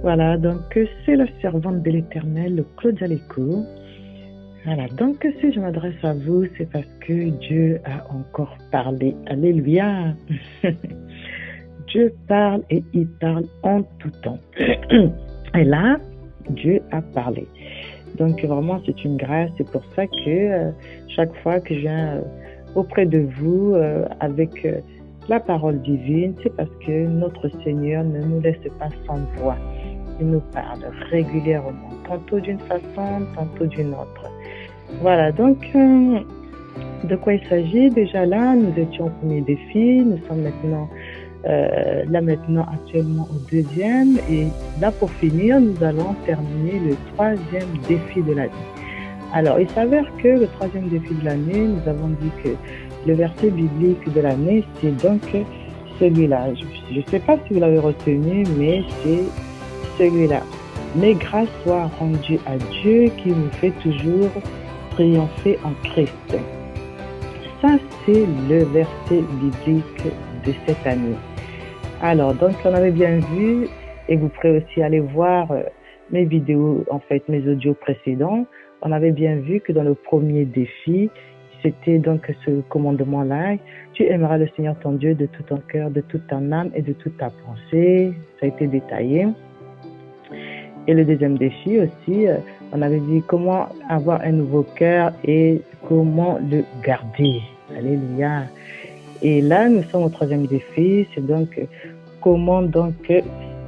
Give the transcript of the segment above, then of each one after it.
Voilà, donc c'est la servante de l'Éternel, Claude Aleco. Voilà, donc si je m'adresse à vous, c'est parce que Dieu a encore parlé. Alléluia. Dieu parle et il parle en tout temps. Et là, Dieu a parlé. Donc vraiment, c'est une grâce. C'est pour ça que chaque fois que je viens auprès de vous avec la parole divine, c'est parce que notre Seigneur ne nous laisse pas sans voix. Il nous parle régulièrement, tantôt d'une façon, tantôt d'une autre. Voilà, donc de quoi il s'agit? Déjà là, nous étions au premier défi, nous sommes maintenant actuellement au deuxième, et là pour finir, nous allons terminer le troisième défi de l'année. Alors, il s'avère que le troisième défi de l'année, nous avons dit que le verset biblique de l'année, c'est donc celui-là. Je ne sais pas si vous l'avez retenu, mais c'est celui-là. Mais grâce soit rendue à Dieu qui nous fait toujours triompher en Christ. Ça, c'est le verset biblique de cette année. Alors, donc, on avait bien vu, et vous pourrez aussi aller voir mes vidéos, en fait, mes audios précédents. On avait bien vu que dans le premier défi, c'était donc ce commandement-là. Tu aimeras le Seigneur ton Dieu de tout ton cœur, de toute ton âme et de toute ta pensée. Ça a été détaillé. Et le deuxième défi aussi, on avait dit comment avoir un nouveau cœur et comment le garder. Alléluia. Et là, nous sommes au troisième défi, c'est donc comment donc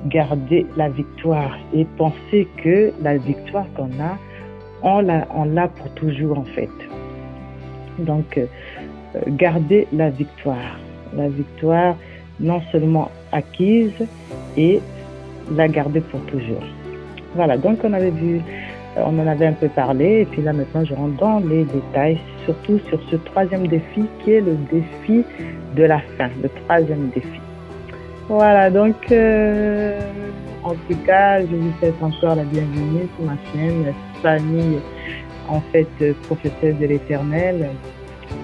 garder la victoire et penser que la victoire qu'on a, on l'a pour toujours en fait. Donc, garder la victoire non seulement acquise et la garder pour toujours. Voilà, donc on avait vu, on en avait un peu parlé, et puis là maintenant je rentre dans les détails, surtout sur ce troisième défi qui est le défi de la fin, le troisième défi. Voilà, donc en tout cas, je vous souhaite encore la bienvenue sur ma chaîne, famille en fait professeur de l'Éternel,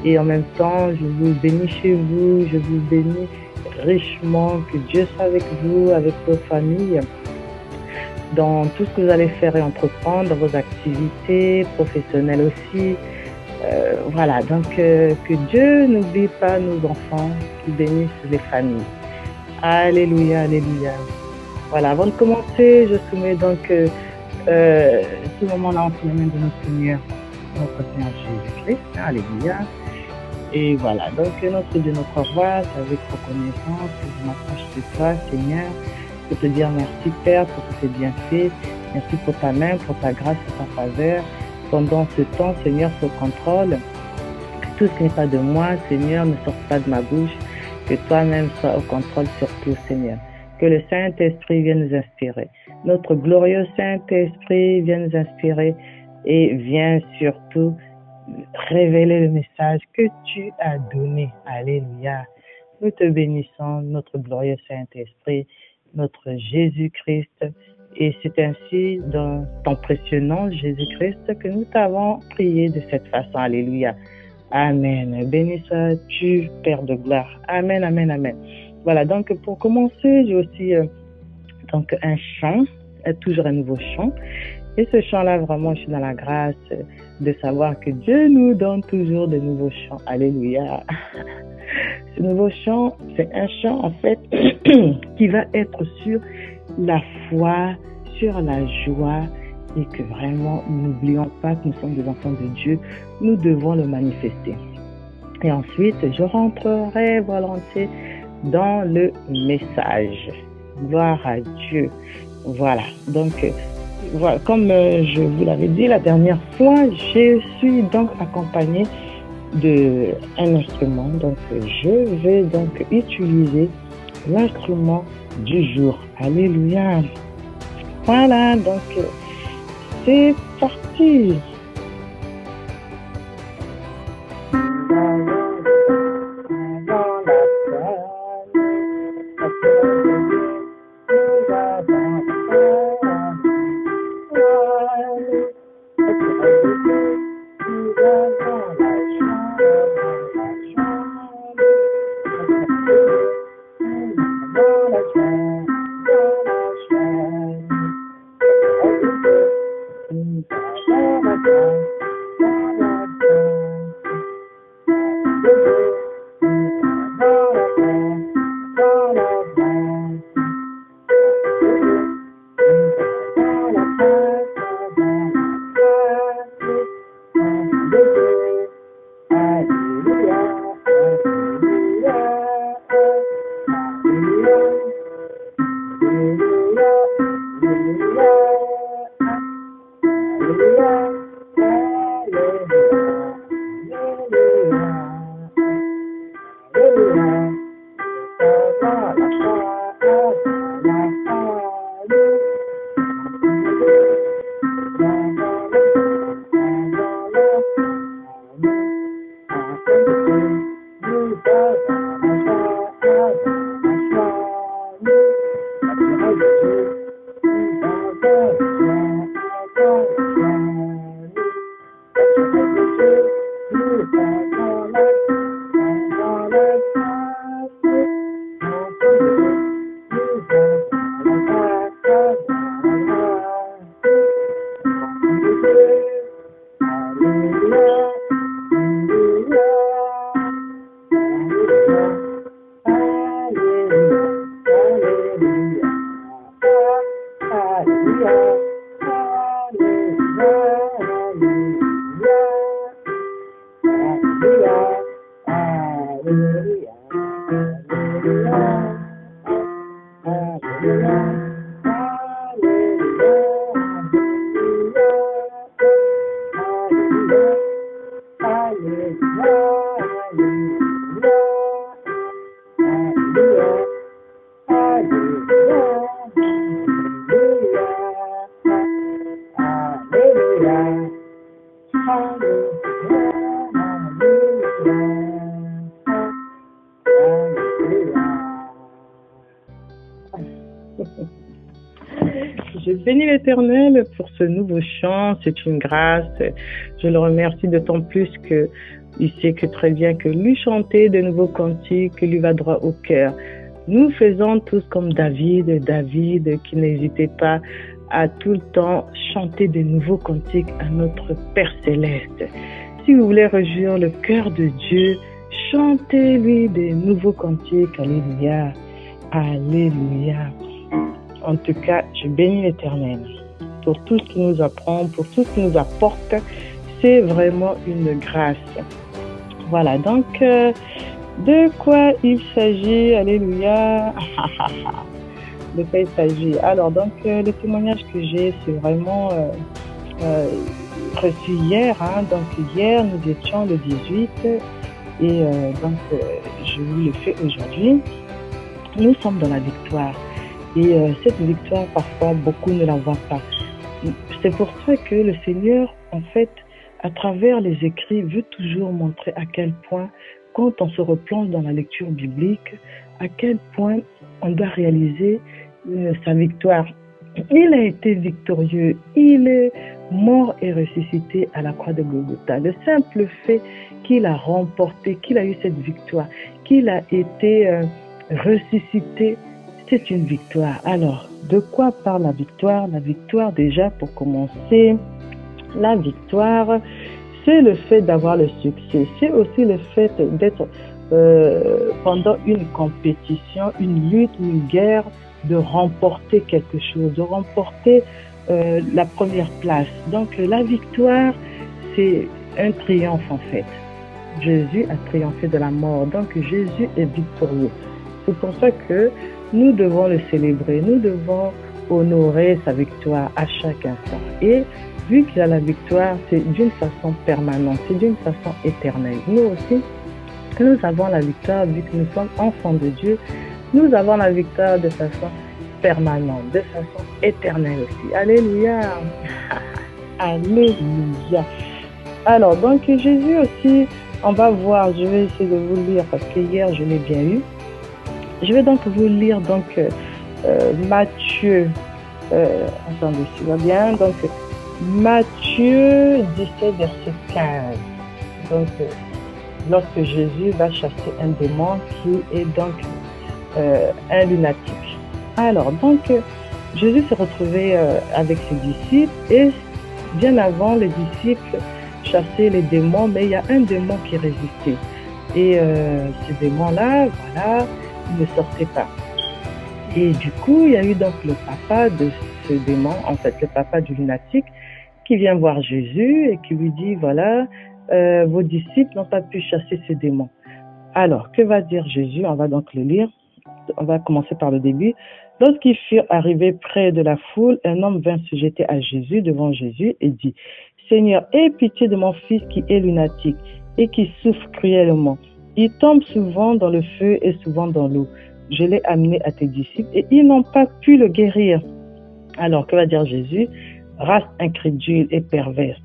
et en même temps je vous bénis chez vous, je vous bénis richement, que Dieu soit avec vous, avec vos familles, dans tout ce que vous allez faire et entreprendre, dans vos activités professionnelles aussi. Voilà, donc que Dieu n'oublie pas nos enfants, qu'il bénisse les familles. Alléluia, alléluia. Voilà, avant de commencer, je soumets donc ce moment-là entre les mains de notre Seigneur Jésus-Christ. Alléluia. Et voilà, donc notre Dieu, notre roi, c'est avec reconnaissance que je m'approche de toi, Seigneur, pour te dire merci Père pour tous tes bienfaits, merci pour ta main, pour ta grâce, pour ta faveur. Pendant ce temps, Seigneur, sur contrôle, que tout ce qui n'est pas de moi, Seigneur, ne sorte pas de ma bouche, que toi-même sois au contrôle sur tout, Seigneur. Que le Saint-Esprit vienne nous inspirer. Notre glorieux Saint-Esprit vienne nous inspirer et viens surtout révéler le message que tu as donné. Alléluia. Nous te bénissons, notre glorieux Saint-Esprit, notre Jésus-Christ. Et c'est ainsi, dans ton précieux nom, Jésus-Christ, que nous t'avons prié de cette façon. Alléluia. Amen. Béni sois-tu, Père de gloire. Amen, amen, amen. Voilà, donc pour commencer, j'ai aussi donc un chant, toujours un nouveau chant. Et ce chant-là, vraiment, je suis dans la grâce de savoir que Dieu nous donne toujours de nouveaux chants. Alléluia. Ce nouveau chant, c'est un chant, en fait, qui va être sur la foi, sur la joie, et que vraiment, n'oublions pas que nous sommes des enfants de Dieu. Nous devons le manifester. Et ensuite, je rentrerai volontiers dans le message. Gloire à Dieu. Voilà. Donc, voilà, comme je vous l'avais dit la dernière fois, je suis donc accompagnée d'un instrument. Donc, je vais donc utiliser l'instrument du jour. Alléluia. Voilà, donc c'est parti. Je bénis l'Éternel pour ce nouveau chant, c'est une grâce. Je le remercie d'autant plus que il sait que très bien que lui chanter de nouveaux cantiques lui va droit au cœur. Nous faisons tous comme David qui n'hésitait pas à tout le temps chanter de nouveaux cantiques à notre Père Céleste. Si vous voulez réjouir le cœur de Dieu, chantez-lui des nouveaux cantiques. Alléluia, alléluia. En tout cas, je bénis l'Éternel pour tout ce qu'il nous apprend, pour tout ce qu'il nous apporte. C'est vraiment une grâce. Voilà, donc, de quoi il s'agit? Alléluia. De quoi il s'agit? Alors, donc, le témoignage que j'ai, c'est vraiment reçu hier. Donc, hier, nous étions le 18 et donc, je vous le fais aujourd'hui. Nous sommes dans la victoire. Et cette victoire, parfois, beaucoup ne la voient pas. C'est pour ça que le Seigneur, en fait, à travers les écrits, veut toujours montrer à quel point, quand on se replonge dans la lecture biblique, à quel point on doit réaliser sa victoire. Il a été victorieux. Il est mort et ressuscité à la croix de Golgotha. Le simple fait qu'il a remporté, qu'il a eu cette victoire, qu'il a été ressuscité, c'est une victoire. Alors, de quoi parle la victoire? La victoire, déjà, pour commencer, la victoire, c'est le fait d'avoir le succès. C'est aussi le fait d'être pendant une compétition, une lutte, une guerre, de remporter quelque chose, de remporter la première place. Donc, la victoire, c'est un triomphe, en fait. Jésus a triomphé de la mort. Donc, Jésus est victorieux. C'est pour ça que nous devons le célébrer, nous devons honorer sa victoire à chaque instant. Et vu qu'il a la victoire, c'est d'une façon permanente, c'est d'une façon éternelle. Nous aussi, nous avons la victoire vu que nous sommes enfants de Dieu. Nous avons la victoire de façon permanente, de façon éternelle aussi. Alléluia. Alléluia. Alors, donc Jésus aussi, on va voir, je vais essayer de vous lire parce que hier je l'ai bien eu. Je vais donc vous lire donc Matthieu, attendez, si va bien, donc Matthieu 17, verset 15. Donc, lorsque Jésus va chasser un démon qui est donc un lunatique. Alors, donc, Jésus s'est retrouvé avec ses disciples et bien avant, les disciples chassaient les démons, mais il y a un démon qui résistait. Et ce démon-là, voilà, il ne sortait pas. Et du coup, il y a eu donc le papa de ce démon, en fait, le papa du lunatique, qui vient voir Jésus et qui lui dit, voilà, vos disciples n'ont pas pu chasser ce démon. Alors, que va dire Jésus? On va donc le lire. On va commencer par le début. Lorsqu'ils furent arrivés près de la foule, un homme vint se jeter à Jésus, devant Jésus, et dit, Seigneur, aie pitié de mon fils qui est lunatique et qui souffre cruellement. Il tombe souvent dans le feu et souvent dans l'eau. Je l'ai amené à tes disciples et ils n'ont pas pu le guérir. Alors, que va dire Jésus? Race incrédule et perverse.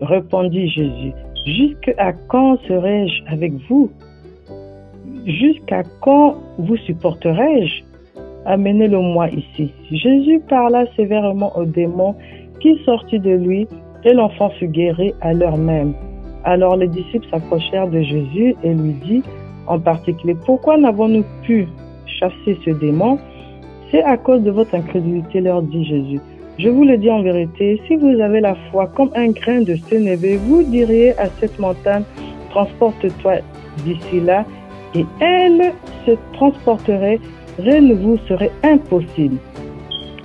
Répondit Jésus, jusqu'à quand serai-je avec vous? Jusqu'à quand vous supporterai-je? Amenez-le-moi ici. Jésus parla sévèrement au démon qui sortit de lui et l'enfant fut guéri à l'heure même. Alors les disciples s'approchèrent de Jésus et lui dirent en particulier, pourquoi n'avons-nous pu chasser ce démon? C'est à cause de votre incrédulité, leur dit Jésus. Je vous le dis en vérité, si vous avez la foi comme un grain de sénévé, vous diriez à cette montagne, transporte-toi d'ici là, et elle se transporterait, rien ne vous serait impossible.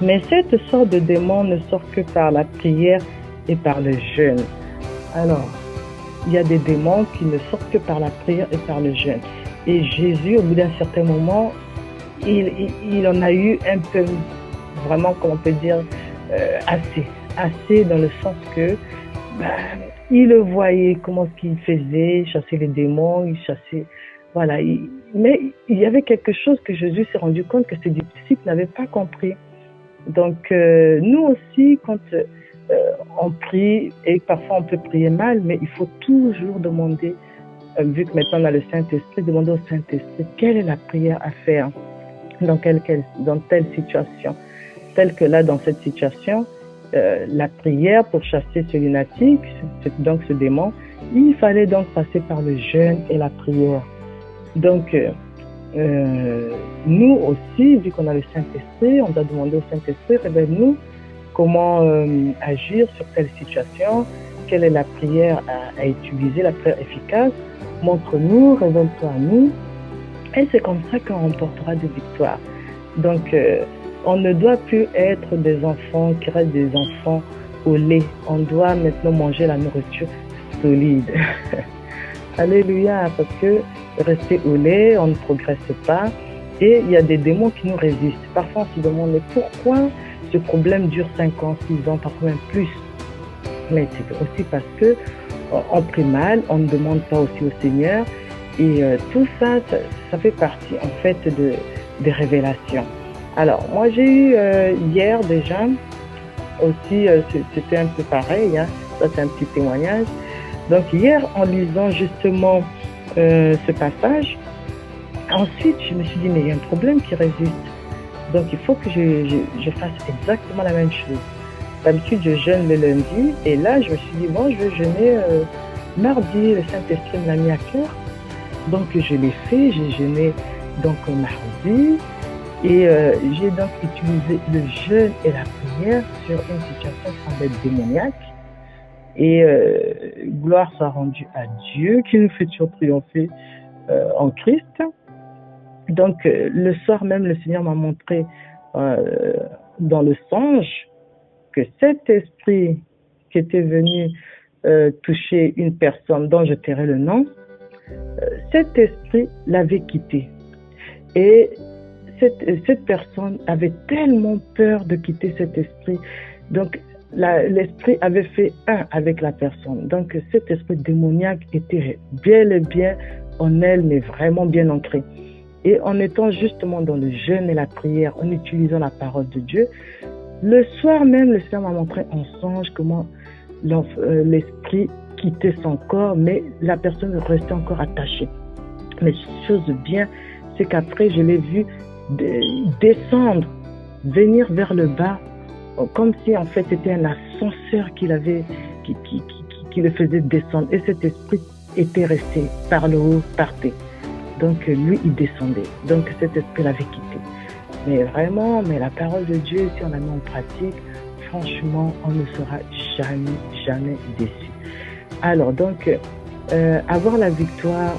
Mais cette sorte de démon ne sort que par la prière et par le jeûne. Alors, il y a des démons qui ne sortent que par la prière et par le jeûne. Et Jésus, au bout d'un certain moment, il en a eu un peu, vraiment, comme on peut dire, assez. Assez dans le sens que il le voyait, comment ce qu'il faisait, il chassait les démons, il chassait... Voilà. Mais il y avait quelque chose que Jésus s'est rendu compte que ses disciples n'avaient pas compris. Donc, nous aussi, quand on prie, et parfois on peut prier mal, mais il faut toujours demander, vu que maintenant on a le Saint-Esprit, demander au Saint-Esprit quelle est la prière à faire dans telle situation. Telle que là, dans cette situation, la prière pour chasser ce lunatique, donc ce démon, il fallait donc passer par le jeûne et la prière. Donc, nous aussi, vu qu'on a le Saint-Esprit, on doit demander au Saint-Esprit, révèle-nous comment agir sur telle situation, quelle est la prière à utiliser, la prière efficace, montre-nous, révèle-toi à nous, et c'est comme ça qu'on remportera des victoires. Donc, on ne doit plus être des enfants qui restent des enfants au lait. On doit maintenant manger la nourriture solide. Alléluia, parce que rester au lait, on ne progresse pas. Et il y a des démons qui nous résistent. Parfois, on se demande, mais pourquoi ce problème dure 5 ans, 6 ans, parfois même plus? Mais c'est aussi parce que on prie mal, on ne demande pas aussi au Seigneur. Et tout ça, ça fait partie, en fait, des révélations. Alors, moi, j'ai eu hier déjà, aussi, c'était un peu pareil, hein, ça c'est un petit témoignage. Donc, hier, en lisant justement ce passage, ensuite, je me suis dit, mais il y a un problème qui résiste. Donc, il faut que je fasse exactement la même chose. D'habitude, je jeûne le lundi, et là, je me suis dit, bon, je vais jeûner mardi, le Saint-Esprit me l'a mis à cœur. Donc, je l'ai fait, j'ai jeûné donc mardi. Et j'ai donc utilisé le jeûne et la prière sur une situation qui semble être démoniaque. Et gloire soit rendue à Dieu qui nous fait toujours triompher en Christ. Donc le soir même, le Seigneur m'a montré dans le songe que cet esprit qui était venu toucher une personne dont je tairai le nom, cet esprit l'avait quitté. Et cette personne avait tellement peur de quitter cet esprit. Donc, l'esprit avait fait un avec la personne. Donc, cet esprit démoniaque était bel et bien en elle, mais vraiment bien ancré. Et en étant justement dans le jeûne et la prière, en utilisant la parole de Dieu, le soir même, le Seigneur m'a montré en songe comment l'esprit quittait son corps, mais la personne restait encore attachée. Mais chose bien, c'est qu'après, je l'ai vu descendre, venir vers le bas, comme si en fait c'était un ascenseur qui le faisait descendre. Et cet esprit était resté par le haut, partait. Donc lui, il descendait. Donc cet esprit l'avait quitté. Mais vraiment, mais la parole de Dieu, si on la met en pratique, franchement, on ne sera jamais déçu. Alors donc, avoir la victoire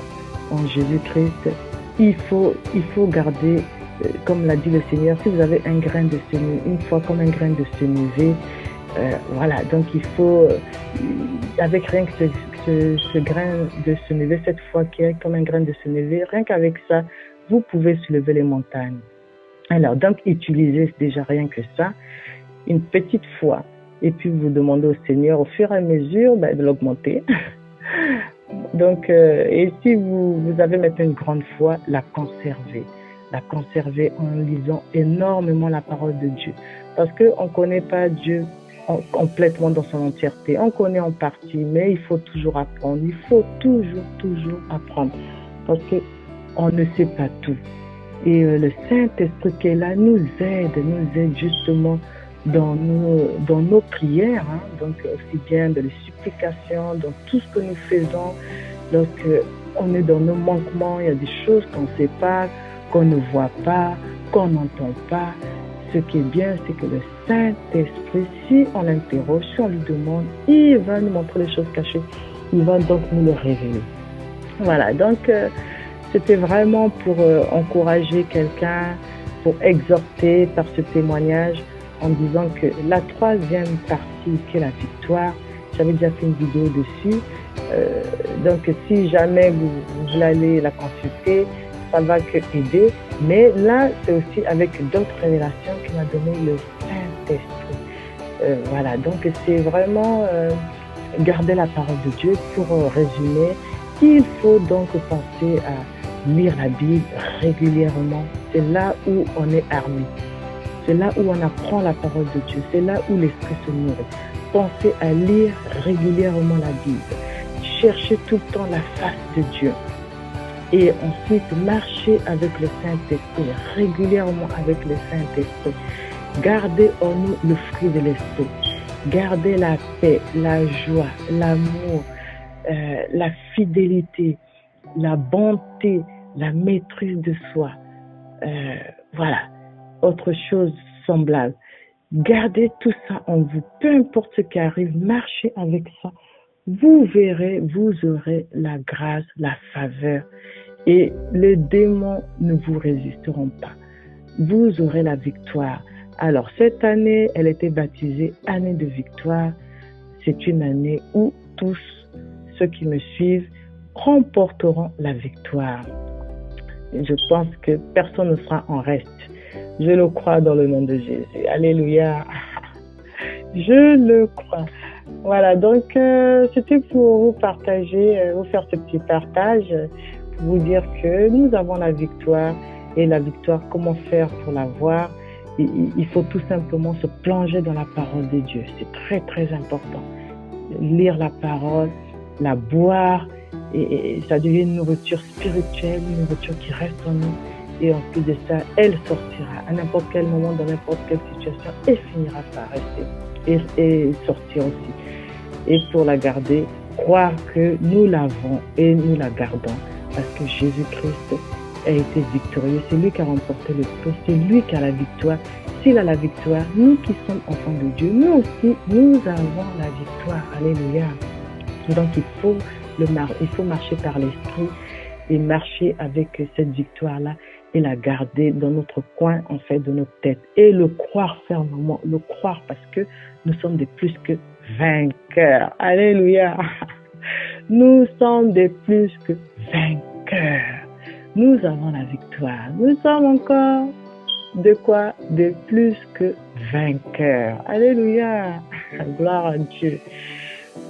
en Jésus-Christ, il faut garder, comme l'a dit le Seigneur, si vous avez un grain de sénévé, une foi comme un grain de sénévé, voilà, donc il faut, avec rien que ce grain de sénévé, cette foi qui est comme un grain de sénévé, rien qu'avec ça, vous pouvez soulever les montagnes. Alors, donc, utilisez déjà rien que ça, une petite foi, et puis vous demandez au Seigneur au fur et à mesure de l'augmenter. Donc, et si vous avez maintenant une grande foi, la conserver en lisant énormément la parole de Dieu. Parce qu'on ne connaît pas Dieu complètement dans son entièreté. On connaît en partie, mais il faut toujours apprendre. Il faut toujours apprendre. Parce qu'on ne sait pas tout. Et le Saint-Esprit qui est là nous aide justement dans nos prières, hein, donc aussi bien dans les supplications, dans tout ce que nous faisons. Lorsqu'on est dans nos manquements, il y a des choses qu'on ne sait pas, qu'on ne voit pas, qu'on n'entend pas. Ce qui est bien, c'est que le Saint-Esprit, si on l'interroge, si on lui demande, il va nous montrer les choses cachées. Il va donc nous le révéler. Voilà, donc c'était vraiment pour encourager quelqu'un, pour exhorter par ce témoignage, en disant que la troisième partie, qui est la victoire, j'avais déjà fait une vidéo dessus. Donc, si jamais vous voulez aller la consulter, ça va que aider. Mais là, c'est aussi avec d'autres révélations qu'il m'a donné le Saint-Esprit. Voilà, donc c'est vraiment garder la parole de Dieu. Pour résumer, il faut donc penser à lire la Bible régulièrement. C'est là où on est armé. C'est là où on apprend la parole de Dieu. C'est là où l'esprit se nourrit. Pensez à lire régulièrement la Bible. Cherchez tout le temps la face de Dieu. Et ensuite, marchez avec le Saint-Esprit, régulièrement avec le Saint-Esprit. Gardez en nous le fruit de l'Esprit. Gardez la paix, la joie, l'amour, la fidélité, la bonté, la maîtrise de soi. Voilà, autre chose semblable. Gardez tout ça en vous, peu importe ce qui arrive, marchez avec ça. Vous verrez, vous aurez la grâce, la faveur et les démons ne vous résisteront pas. Vous aurez la victoire. Alors, cette année, elle était baptisée année de victoire. C'est une année où tous ceux qui me suivent remporteront la victoire. Je pense que personne ne sera en reste. Je le crois dans le nom de Jésus. Alléluia. Je le crois. Voilà, donc c'était pour vous partager, vous faire ce petit partage, pour vous dire que nous avons la victoire. Et la victoire, comment faire pour l'avoir? Il faut tout simplement se plonger dans la parole de Dieu. C'est très, très important. Lire la parole, la boire, et ça devient une nourriture spirituelle, une nourriture qui reste en nous. Et en plus de ça, elle sortira à n'importe quel moment, dans n'importe quelle situation, et finira par rester et sortir aussi. Et pour la garder, croire que nous l'avons et nous la gardons, parce que Jésus-Christ a été victorieux. C'est lui qui a remporté le prix, c'est lui qui a la victoire. S'il a la victoire, nous qui sommes enfants de Dieu, nous aussi, nous avons la victoire. Alléluia. Donc il faut marcher par l'esprit et marcher avec cette victoire-là et la garder dans notre coin, en fait, de notre tête. Et le croire fermement, le croire parce que nous sommes des plus que vainqueurs. Alléluia. Nous sommes des plus que vainqueurs. Nous avons la victoire. Nous sommes encore de quoi? De plus que vainqueurs. Alléluia. Gloire à Dieu.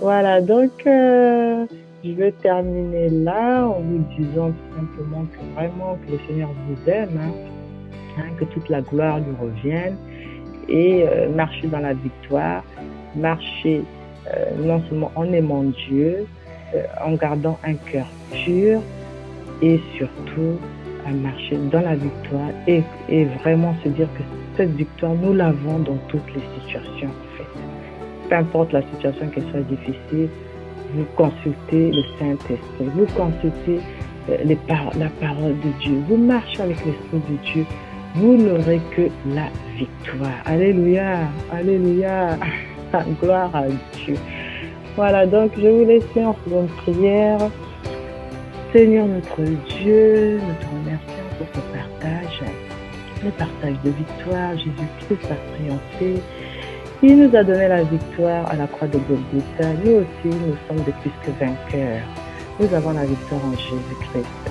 Voilà, donc je vais terminer là en vous disant tout simplement que vraiment que le Seigneur vous aime, que toute la gloire lui revienne et marcher dans la victoire, marcher non seulement en aimant Dieu, en gardant un cœur pur et surtout à marcher dans la victoire et vraiment se dire que cette victoire, nous l'avons dans toutes les situations en fait. Peu importe la situation qu'elle soit difficile, vous consultez le Saint-Esprit, vous consultez la parole de Dieu, vous marchez avec l'Esprit de Dieu, vous n'aurez que la victoire. Alléluia, alléluia, gloire à Dieu. Voilà, donc je vous laisse en faisant une prière. Seigneur notre Dieu, nous te remercions pour ce partage, le partage de victoire. Jésus-Christ a triomphé. Il nous a donné la victoire à la croix de Golgotha. Nous aussi, nous sommes de plus que vainqueurs. Nous avons la victoire en Jésus-Christ.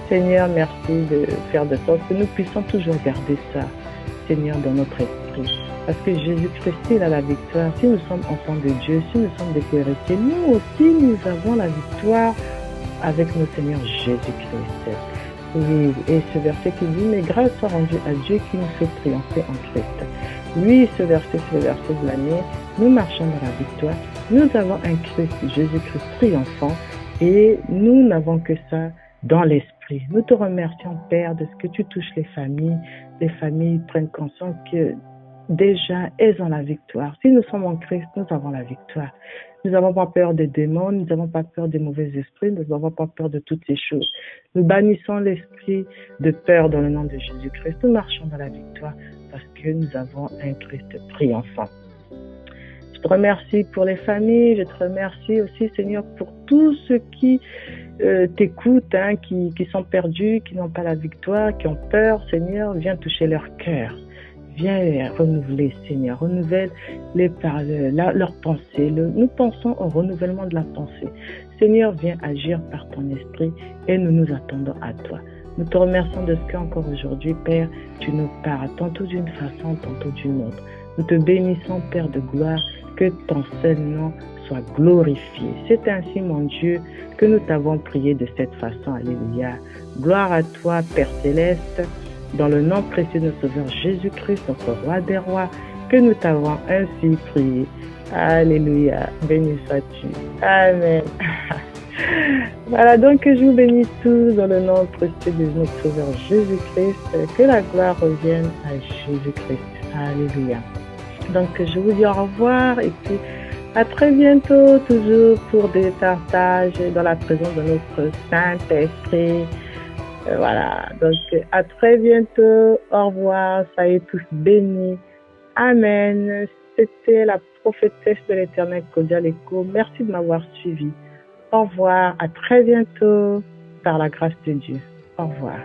Seigneur, merci de faire de sorte que nous puissions toujours garder ça, Seigneur, dans notre esprit. Parce que Jésus-Christ, il a la victoire. Si nous sommes enfants de Dieu, si nous sommes des héritiers, nous aussi, nous avons la victoire avec notre Seigneur Jésus-Christ. Oui, et ce verset qui dit, mais grâce soit rendue à Dieu qui nous fait triompher en Christ. Oui, ce verset, c'est le verset de l'année. Nous marchons dans la victoire. Nous avons un Christ, Jésus-Christ triomphant, et nous n'avons que ça dans l'esprit. Nous te remercions, Père, de ce que tu touches les familles. Les familles prennent conscience que déjà, elles ont la victoire. Si nous sommes en Christ, nous avons la victoire. Nous n'avons pas peur des démons, nous n'avons pas peur des mauvais esprits, nous n'avons pas peur de toutes ces choses. Nous bannissons l'esprit de peur dans le nom de Jésus-Christ. Nous marchons dans la victoire parce que nous avons un Christ triomphant. Je te remercie pour les familles, je te remercie aussi, Seigneur, pour tous ceux qui t'écoutent, qui sont perdus, qui n'ont pas la victoire, qui ont peur. Seigneur, viens toucher leur cœur. Viens les renouveler, Seigneur. Renouvelle leurs pensées. Nous pensons au renouvellement de la pensée. Seigneur, viens agir par ton esprit et nous nous attendons à toi. Nous te remercions de ce qu'encore aujourd'hui, Père, tu nous parles, tantôt d'une façon, tantôt d'une autre. Nous te bénissons, Père de gloire, que ton seul nom soit glorifié. C'est ainsi, mon Dieu, que nous t'avons prié de cette façon. Alléluia. Gloire à toi, Père céleste, dans le nom précieux de notre Sauveur Jésus-Christ, notre Roi des rois, que nous t'avons ainsi prié. Alléluia. Béni sois-tu. Amen. Voilà, donc je vous bénis tous dans le nom précieux de notre Sauveur Jésus-Christ. Que la gloire revienne à Jésus-Christ. Alléluia. Donc je vous dis au revoir et puis à très bientôt, toujours pour des partages dans la présence de notre Saint-Esprit. Voilà, donc à très bientôt. Au revoir. Soyez tous bénis. Amen. C'était la prophétesse de l'Éternel, Claudia Leco. Merci de m'avoir suivi. Au revoir, à très bientôt, par la grâce de Dieu. Au revoir.